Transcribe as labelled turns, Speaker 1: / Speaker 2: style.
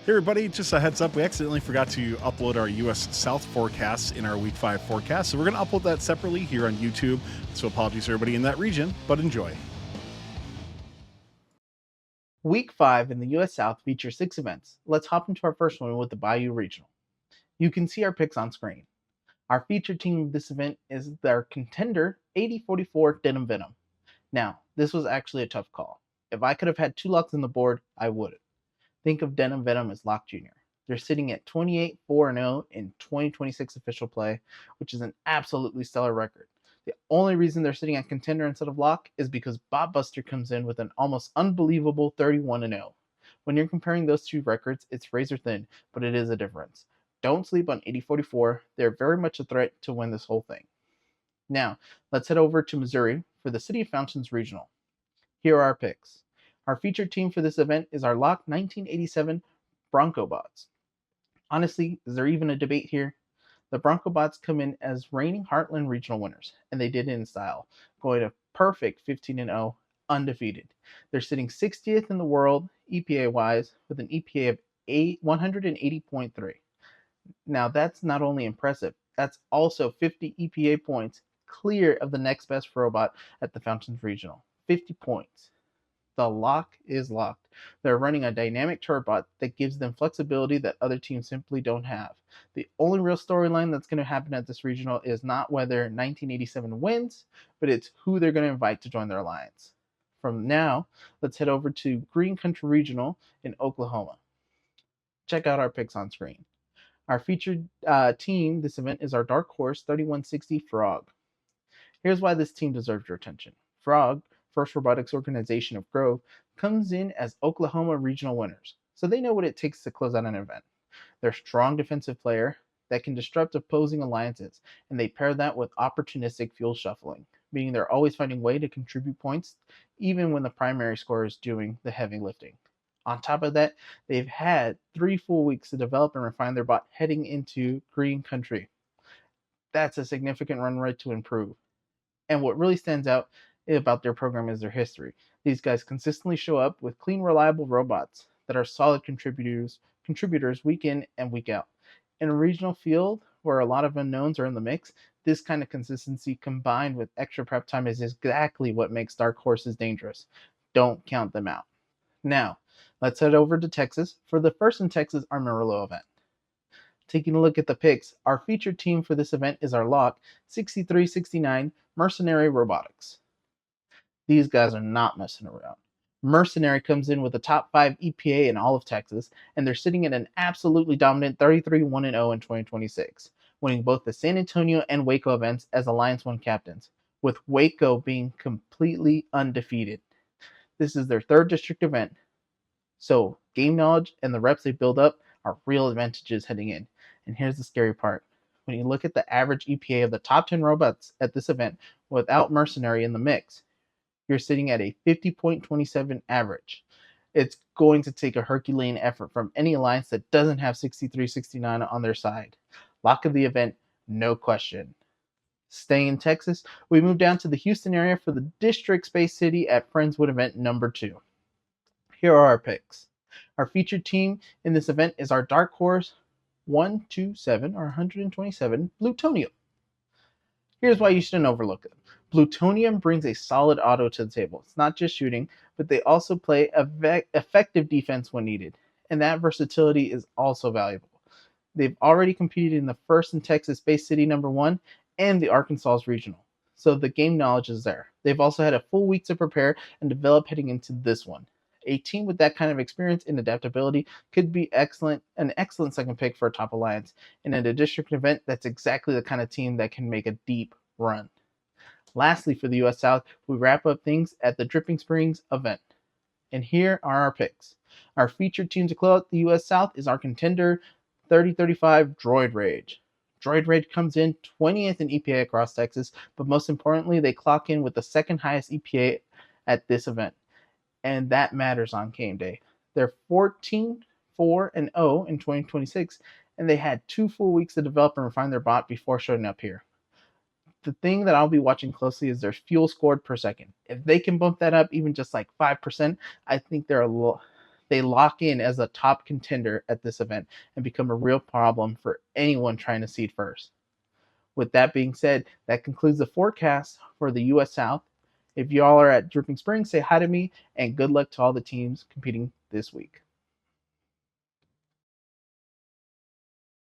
Speaker 1: Hey everybody, just a heads up, we accidentally forgot to upload our US South forecast in our Week 5 forecast, so we're going to upload that separately here on YouTube, so apologies to everybody in that region, but enjoy.
Speaker 2: Week 5 in the US South features 6 events. Let's hop into our first one with the Bayou Regional. You can see our picks on screen. Our featured team of this event is their contender 8044 Denim Venom. Now, this was actually a tough call. If I could have had 2 locks on the board, I would have. Think of Denim Venom as Lock Jr. They're sitting at 28-4-0 in 2026 official play, which is an absolutely stellar record. The only reason they're sitting at contender instead of lock is because Bob Buster comes in with an almost unbelievable 31-0. When you're comparing those two records, it's razor thin, but it is a difference. Don't sleep on 8044. They're very much a threat to win this whole thing. Now, let's head over to Missouri for the City of Fountains Regional. Here are our picks. Our featured team for this event is our Lock 1987 Bronco Bots. Honestly, is there even a debate here? The Bronco Bots come in as reigning Heartland Regional winners, and they did it in style, going a perfect 15-0, undefeated. They're sitting 60th in the world EPA-wise with an EPA of 180.3. Now that's not only impressive, that's also 50 EPA points clear of the next best robot at the Fountains Regional. 50 points. The lock is locked. They're running a dynamic turbot that gives them flexibility that other teams simply don't have. The only real storyline that's going to happen at this regional is not whether 1987 wins, but it's who they're going to invite to join their alliance. From now, let's head over to Green Country Regional in Oklahoma. Check out our picks on screen. Our featured team this event is our Dark Horse 3160 Frog. Here's why this team deserves your attention. Frog, first robotics organization of Grove, comes in as Oklahoma regional winners, so they know what it takes to close out an event. They're a strong defensive player that can disrupt opposing alliances, and they pair that with opportunistic fuel shuffling, meaning they're always finding a way to contribute points even when the primary scorer is doing the heavy lifting. On top of that, they've had 3 full weeks to develop and refine their bot heading into Green Country. That's a significant run rate to improve. And what really stands out about their program is their history. These guys consistently show up with clean, reliable robots that are solid contributors week in and week out. In a regional field where a lot of unknowns are in the mix, this kind of consistency combined with extra prep time is exactly what makes Dark Horses dangerous. Don't count them out. Now, let's head over to Texas for the first in Texas Amarillo event. Taking a look at the picks, our featured team for this event is our Lock 6369 Mercenary Robotics. These guys are not messing around. Mercenary comes in with the top 5 EPA in all of Texas, and they're sitting at an absolutely dominant 33-1-0 in 2026, winning both the San Antonio and Waco events as Alliance 1 captains, with Waco being completely undefeated. This is their 3rd district event, so game knowledge and the reps they build up are real advantages heading in. And here's the scary part. When you look at the average EPA of the top 10 robots at this event without Mercenary in the mix, you're sitting at a 50.27 average. It's going to take a Herculean effort from any alliance that doesn't have 6369 on their side. Lock of the event, no question. Staying in Texas, we move down to the Houston area for the District Space City at Friendswood event number 2. Here are our picks. Our featured team in this event is our Dark Horse 127 Plutonium. Here's why you shouldn't overlook it. Plutonium brings a solid auto to the table. It's not just shooting, but they also play effective defense when needed, and that versatility is also valuable. They've already competed in the first in Texas Space City number 1 and the Arkansas Regional, so the game knowledge is there. They've also had a full week to prepare and develop heading into this one. A team with that kind of experience and adaptability could be an excellent second pick for a top alliance. And in a district event, that's exactly the kind of team that can make a deep run. Lastly, for the US South, we wrap up things at the Dripping Springs event. And here are our picks. Our featured team to close out the US South is our contender 3035 Droid Rage. Droid Rage comes in 20th in EPA across Texas, but most importantly, they clock in with the 2nd highest EPA at this event. And that matters on game day. They're 14-4-0 in 2026, and they had 2 full weeks to develop and refine their bot before showing up here. The thing that I'll be watching closely is their fuel scored per second. If they can bump that up even just like 5%, I think they they lock in as a top contender at this event and become a real problem for anyone trying to seed first. With that being said, that concludes the forecast for the U.S. South. If y'all are at Dripping Springs, say hi to me, and good luck to all the teams competing this week.